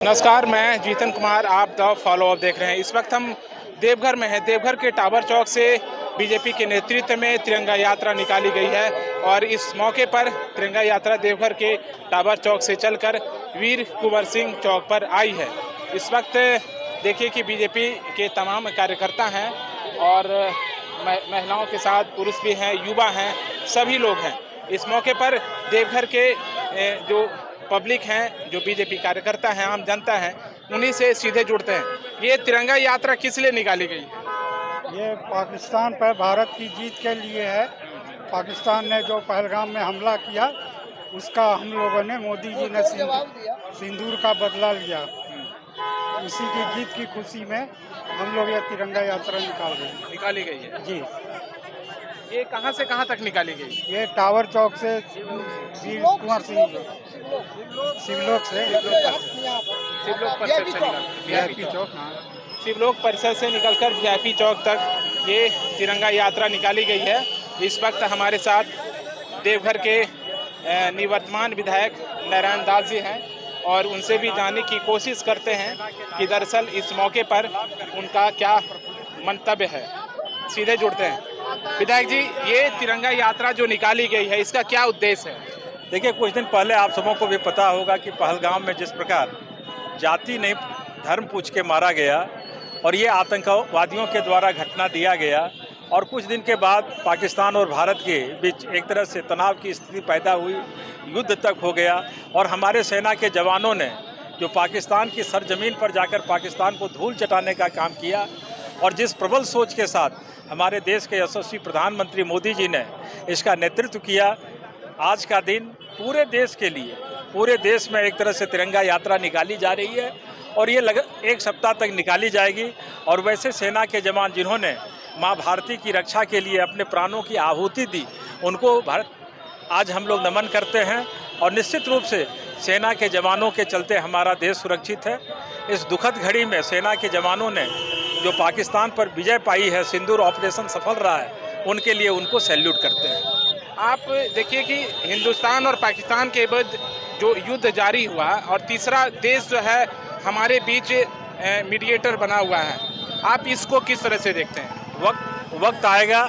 नमस्कार, मैं जीतन कुमार, आप द फॉलो अप देख रहे हैं। इस वक्त हम देवघर में हैं। देवघर के टावर चौक से बीजेपी के नेतृत्व में तिरंगा यात्रा निकाली गई है और इस मौके पर तिरंगा यात्रा देवघर के टावर चौक से चलकर वीर कुंवर सिंह चौक पर आई है। इस वक्त देखिए कि बीजेपी के तमाम कार्यकर्ता हैं और महिलाओं के साथ पुरुष भी हैं, युवा हैं, सभी लोग हैं। इस मौके पर देवघर के जो पब्लिक हैं, जो बीजेपी कार्यकर्ता हैं, आम जनता है, उन्हीं से सीधे जुड़ते हैं। ये तिरंगा यात्रा किस लिए निकाली गई है? ये पाकिस्तान पर भारत की जीत के लिए है। पाकिस्तान ने जो पहलगाम में हमला किया, उसका हम लोगों ने, मोदी जी ने सिंदूर का बदला लिया। उसी की जीत की खुशी में हम लोग ये तिरंगा यात्रा निकाली गई है जी। ये कहाँ से कहाँ तक निकाली गई? ये टावर चौक से वीर कुंवर सिंह शिवलोक से शिवलोक परिसर से वीआईपी चौक, शिवलोक परिसर से निकलकर वीआईपी चौक तक ये तिरंगा यात्रा निकाली गई है। इस वक्त हमारे साथ देवघर के निवर्तमान विधायक नारायण दास जी हैं और उनसे भी जानने की कोशिश करते हैं कि दरअसल इस मौके पर उनका क्या मंतव्य है। सीधे जुड़ते हैं। विधायक जी, ये तिरंगा यात्रा जो निकाली गई है, इसका क्या उद्देश्य है? देखिए, कुछ दिन पहले आप सबों को भी पता होगा कि पहलगाम में जिस प्रकार जाति नहीं धर्म पूछ के मारा गया और ये आतंकवादियों के द्वारा घटना दिया गया और कुछ दिन के बाद पाकिस्तान और भारत के बीच एक तरह से तनाव की स्थिति पैदा हुई, युद्ध तक हो गया और हमारे सेना के जवानों ने जो पाकिस्तान की सरजमीन पर जाकर पाकिस्तान को धूल चटाने का काम किया और जिस प्रबल सोच के साथ हमारे देश के यशस्वी प्रधानमंत्री मोदी जी ने इसका नेतृत्व किया, आज का दिन पूरे देश के लिए, पूरे देश में एक तरह से तिरंगा यात्रा निकाली जा रही है और ये एक सप्ताह तक निकाली जाएगी। और वैसे सेना के जवान जिन्होंने माँ भारती की रक्षा के लिए अपने प्राणों की आहुति दी, उनको आज हम लोग नमन करते हैं और निश्चित रूप से सेना के जवानों के चलते हमारा देश सुरक्षित है। इस दुखद घड़ी में सेना के जवानों ने जो पाकिस्तान पर विजय पाई है, सिंदूर ऑपरेशन सफल रहा है, उनके लिए उनको सैल्यूट करते हैं। आप देखिए कि हिंदुस्तान और पाकिस्तान के बीच जो युद्ध जारी हुआ और तीसरा देश जो है हमारे बीच मीडिएटर बना हुआ है, आप इसको किस तरह से देखते हैं? वक्त आएगा,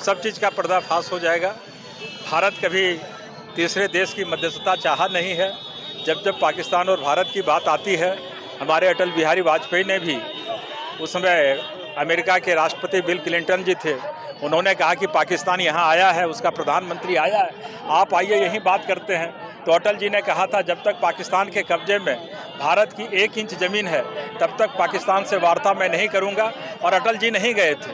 सब चीज़ का पर्दाफाश हो जाएगा। भारत कभी तीसरे देश की मध्यस्थता चाहा नहीं है। जब पाकिस्तान और भारत की बात आती है, हमारे अटल बिहारी वाजपेयी ने भी, उस समय अमेरिका के राष्ट्रपति बिल क्लिंटन जी थे, उन्होंने कहा कि पाकिस्तान यहाँ आया है, उसका प्रधानमंत्री आया है, आप आइए यहीं बात करते हैं। तो अटल जी ने कहा था, जब तक पाकिस्तान के कब्जे में भारत की 1 इंच ज़मीन है, तब तक पाकिस्तान से वार्ता मैं नहीं करूँगा, और अटल जी नहीं गए थे।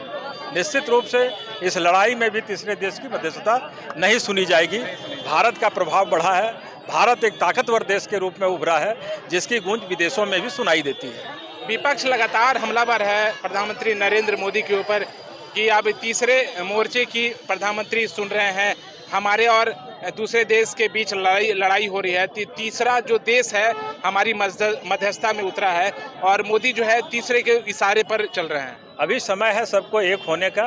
निश्चित रूप से इस लड़ाई में भी तीसरे देश की मध्यस्थता नहीं सुनी जाएगी। भारत का प्रभाव बढ़ा है, भारत एक ताकतवर देश के रूप में उभरा है, जिसकी गूंज विदेशों में भी सुनाई देती है। विपक्ष लगातार हमलावर है प्रधानमंत्री नरेंद्र मोदी के ऊपर कि अब तीसरे मोर्चे की प्रधानमंत्री सुन रहे हैं, हमारे और दूसरे देश के बीच लड़ाई हो रही है, तीसरा जो देश है हमारी मध्यस्थता में उतरा है और मोदी जो है तीसरे के इशारे पर चल रहे हैं। अभी समय है सबको एक होने का,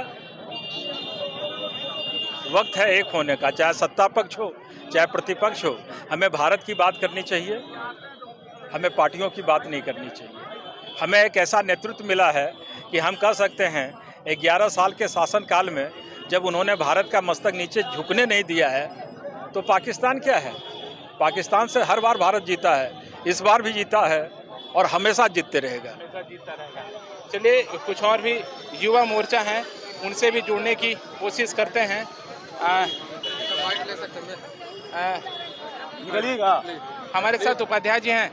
वक्त है एक होने का, चाहे सत्ता पक्ष हो चाहे प्रतिपक्ष हो। हमें भारत की बात करनी चाहिए, हमें पार्टियों की बात नहीं करनी चाहिए। हमें एक ऐसा नेतृत्व मिला है कि हम कह सकते हैं 11 साल के शासनकाल में जब उन्होंने भारत का मस्तक नीचे झुकने नहीं दिया है, तो पाकिस्तान क्या है? पाकिस्तान से हर बार भारत जीता है, इस बार भी जीता है और हमेशा जीतते रहेगा। चलिए, कुछ और भी युवा मोर्चा हैं, उनसे भी जुड़ने की कोशिश करते हैं। हमारे साथ उपाध्याय जी हैं।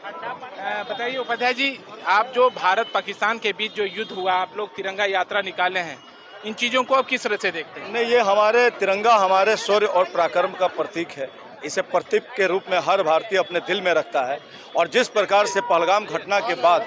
बताइए उपाध्याय जी, आप जो भारत पाकिस्तान के बीच जो युद्ध हुआ, आप लोग तिरंगा यात्रा निकाले हैं, इन चीज़ों को आप किस तरह से देखते हैं? नहीं, ये हमारे तिरंगा हमारे शौर्य और पराक्रम का प्रतीक है। इसे प्रतीक के रूप में हर भारतीय अपने दिल में रखता है और जिस प्रकार से पहलगाम घटना के बाद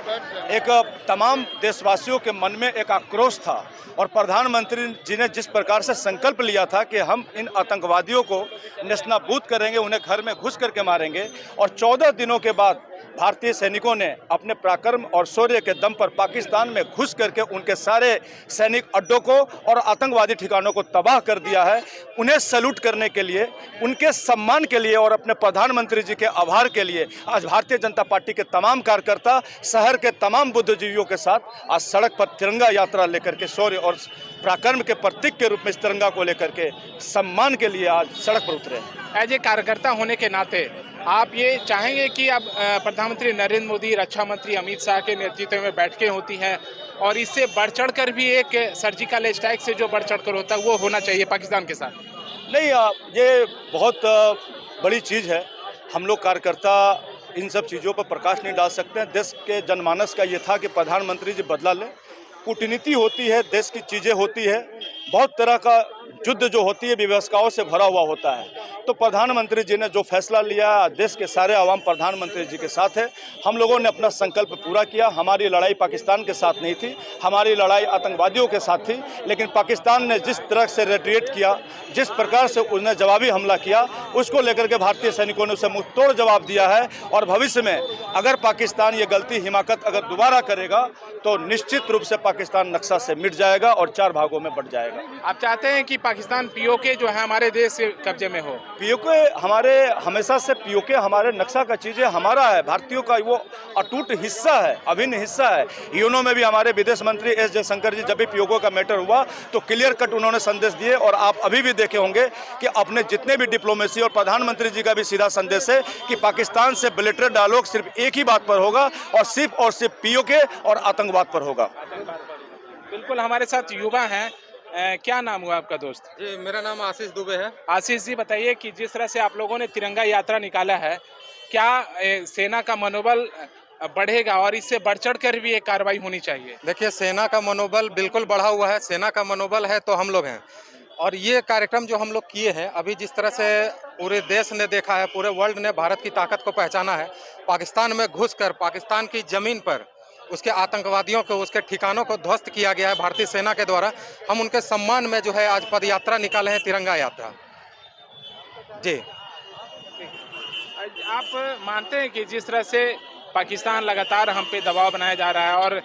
एक तमाम देशवासियों के मन में एक आक्रोश था और प्रधानमंत्री जी ने जिस प्रकार से संकल्प लिया था कि हम इन आतंकवादियों को नेस्तनाबूद करेंगे, उन्हें घर में घुस करके मारेंगे, और 14 दिनों के बाद भारतीय सैनिकों ने अपने पराक्रम और शौर्य के दम पर पाकिस्तान में घुस करके उनके सारे सैनिक अड्डों को और आतंकवादी ठिकानों को तबाह कर दिया है। उन्हें सैल्यूट करने के लिए, उनके सम्मान के लिए और अपने प्रधानमंत्री जी के आभार के लिए आज भारतीय जनता पार्टी के तमाम कार्यकर्ता शहर के तमाम बुद्धिजीवियों के साथ आज सड़क पर तिरंगा यात्रा लेकर के शौर्य और पराक्रम के प्रतीक के रूप में इस तिरंगा को लेकर के सम्मान के लिए आज सड़क पर उतरे हैं। एज ए कार्यकर्ता होने के नाते आप ये चाहेंगे कि अब प्रधानमंत्री नरेंद्र मोदी, रक्षा मंत्री अमित शाह के नेतृत्व में बैठकें होती हैं और इससे बढ़ चढ़ कर भी एक सर्जिकल स्ट्राइक से जो बढ़ चढ़ कर होता है वो होना चाहिए पाकिस्तान के साथ? नहीं, ये बहुत बड़ी चीज़ है। हम लोग कार्यकर्ता इन सब चीज़ों पर प्रकाश नहीं डाल सकते हैं। देश के जनमानस का ये था कि प्रधानमंत्री जी बदला लें। कूटनीति होती है, देश की चीज़ें होती है, बहुत तरह का युद्ध जो होती है विवशताओं से भरा हुआ होता है। तो प्रधानमंत्री जी ने जो फैसला लिया, देश के सारे आवाम प्रधानमंत्री जी के साथ है। हम लोगों ने अपना संकल्प पूरा किया। हमारी लड़ाई पाकिस्तान के साथ नहीं थी, हमारी लड़ाई आतंकवादियों के साथ थी। लेकिन पाकिस्तान ने जिस तरह से रेट्रिएट किया, जिस प्रकार से उसने जवाबी हमला किया, उसको लेकर के भारतीय सैनिकों ने उसे मुंहतोड़ जवाब दिया है। और भविष्य में अगर पाकिस्तान ये गलती हिमाकत अगर दोबारा करेगा तो निश्चित रूप से पाकिस्तान नक्शा से मिट जाएगा और 4 भागों में बढ़ जाएगा। आप चाहते हैं कि पाकिस्तान पीओके जो है हमारे देश के कब्जे में हो? पीओके हमारे हमेशा से पीओके हमारे नक्शा का चीज़ें हमारा है, भारतीयों का वो अटूट हिस्सा है, अभिन्न हिस्सा है। यूनो में भी हमारे विदेश मंत्री एस जयशंकर जी जब भी पीओके का मैटर हुआ तो क्लियर कट उन्होंने संदेश दिए। और आप अभी भी देखे होंगे कि अपने जितने भी डिप्लोमेसी और प्रधानमंत्री जी का भी सीधा संदेश है कि पाकिस्तान से बिलेटरल डायलॉग सिर्फ एक ही बात पर होगा और सिर्फ पीओके और आतंकवाद पर होगा। बिल्कुल, हमारे साथ युवा हैं। क्या नाम हुआ आपका दोस्त? जी, मेरा नाम आशीष दुबे है। आशीष जी, बताइए कि जिस तरह से आप लोगों ने तिरंगा यात्रा निकाला है, क्या सेना का मनोबल बढ़ेगा और इससे बढ़ चढ़ कर भी एक कार्रवाई होनी चाहिए? देखिए, सेना का मनोबल बिल्कुल बढ़ा हुआ है। सेना का मनोबल है तो हम लोग हैं। और ये कार्यक्रम जो हम लोग किए हैं, अभी जिस तरह से पूरे देश ने देखा है, पूरे वर्ल्ड ने भारत की ताकत को पहचाना है। पाकिस्तान में घुसकर पाकिस्तान की ज़मीन पर उसके आतंकवादियों को, उसके ठिकानों को ध्वस्त किया गया है भारतीय सेना के द्वारा। हम उनके सम्मान में जो है आज पद यात्रा निकाले हैं, तिरंगा यात्रा। जी, आप मानते हैं कि जिस तरह से पाकिस्तान लगातार हम पे दबाव बनाया जा रहा है और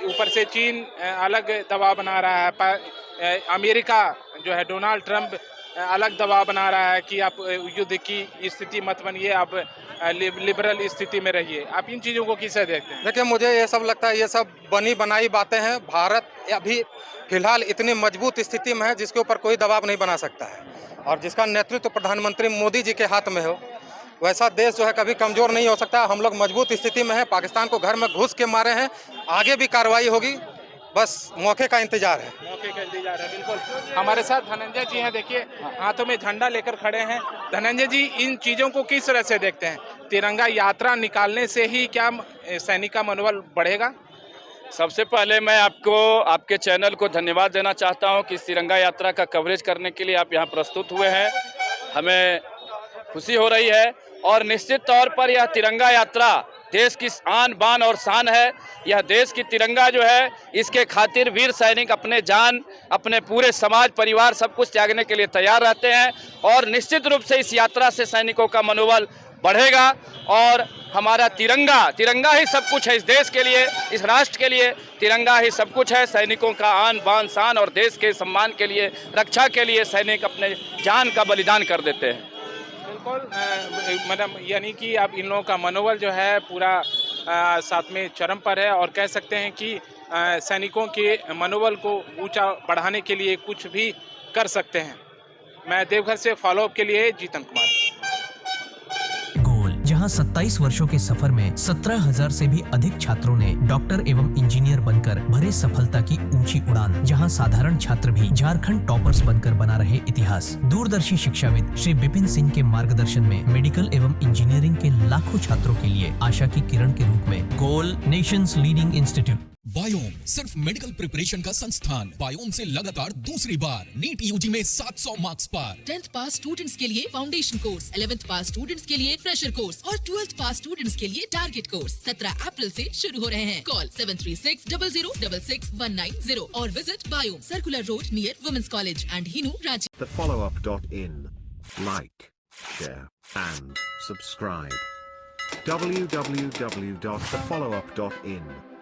ऊपर से चीन अलग दबाव बना रहा है, अमेरिका जो है डोनाल्ड ट्रंप अलग दबाव बना रहा है कि आप युद्ध की स्थिति मत बनिए, आप लिबरल स्थिति में रहिए, आप इन चीज़ों को किसे देखते हैं? देखिए, मुझे ये सब लगता है ये सब बनी बनाई बातें हैं। भारत अभी फिलहाल इतनी मजबूत स्थिति में है जिसके ऊपर कोई दबाव नहीं बना सकता है और जिसका नेतृत्व प्रधानमंत्री मोदी जी के हाथ में हो, वैसा देश जो है कभी कमज़ोर नहीं हो सकता। हम लोग मजबूत स्थिति में हैं। पाकिस्तान को घर में घुस के मारे हैं, आगे भी कार्रवाई होगी, बस मौके का इंतजार है। मौके का इंतजार है, बिल्कुल। हमारे साथ धनंजय जी हैं, देखिए हाथों में झंडा लेकर खड़े हैं। धनंजय जी, इन चीज़ों को किस तरह से देखते हैं? तिरंगा यात्रा निकालने से ही क्या सैनिक का मनोबल बढ़ेगा? सबसे पहले मैं आपको, आपके चैनल को धन्यवाद देना चाहता हूं कि इस तिरंगा यात्रा का कवरेज करने के लिए आप यहां प्रस्तुत हुए हैं। हमें खुशी हो रही है और निश्चित तौर पर यह तिरंगा यात्रा देश की आन बान और शान है। यह देश की तिरंगा जो है, इसके खातिर वीर सैनिक अपने जान, अपने पूरे समाज परिवार सब कुछ त्यागने के लिए तैयार रहते हैं और निश्चित रूप से इस यात्रा से सैनिकों का मनोबल बढ़ेगा और हमारा तिरंगा ही सब कुछ है। इस देश के लिए, इस राष्ट्र के लिए तिरंगा ही सब कुछ है। सैनिकों का आन बान शान और देश के सम्मान के लिए, रक्षा के लिए सैनिक अपने जान का बलिदान कर देते हैं। बिल्कुल मैडम, यानी कि अब इन लोगों का मनोबल जो है पूरा साथ में चरम पर है और कह सकते हैं कि सैनिकों के मनोबल को ऊंचा बढ़ाने के लिए कुछ भी कर सकते हैं। मैं देवघर से फॉलोअप के लिए जीतन कुमार। जहां 27 वर्षों के सफर में 17,000 से भी अधिक छात्रों ने डॉक्टर एवं इंजीनियर बनकर भरे सफलता की ऊंची उड़ान, जहां साधारण छात्र भी झारखंड टॉपर्स बनकर बना रहे इतिहास। दूरदर्शी शिक्षाविद श्री विपिन सिंह के मार्गदर्शन में मेडिकल एवं इंजीनियरिंग के लाखों छात्रों के लिए आशा की किरण के रूप में गोल, नेशंस लीडिंग इंस्टीट्यूट। बायोम सिर्फ मेडिकल प्रिपरेशन का संस्थान। बायोम से लगातार दूसरी बार नीट यूजी में 700 मार्क्स पार। 10th पास स्टूडेंट्स के लिए फाउंडेशन कोर्स, 11th पास स्टूडेंट्स के लिए फ्रेशर कोर्स और 12th पास स्टूडेंट्स के लिए टारगेट कोर्स 17 अप्रैल से शुरू हो रहे हैं। कॉल 7360066190 और visit Biome, circular road near women's college and Hinoo, Ranchi. The followup.in. Like, share and subscribe. www.thefollowup.in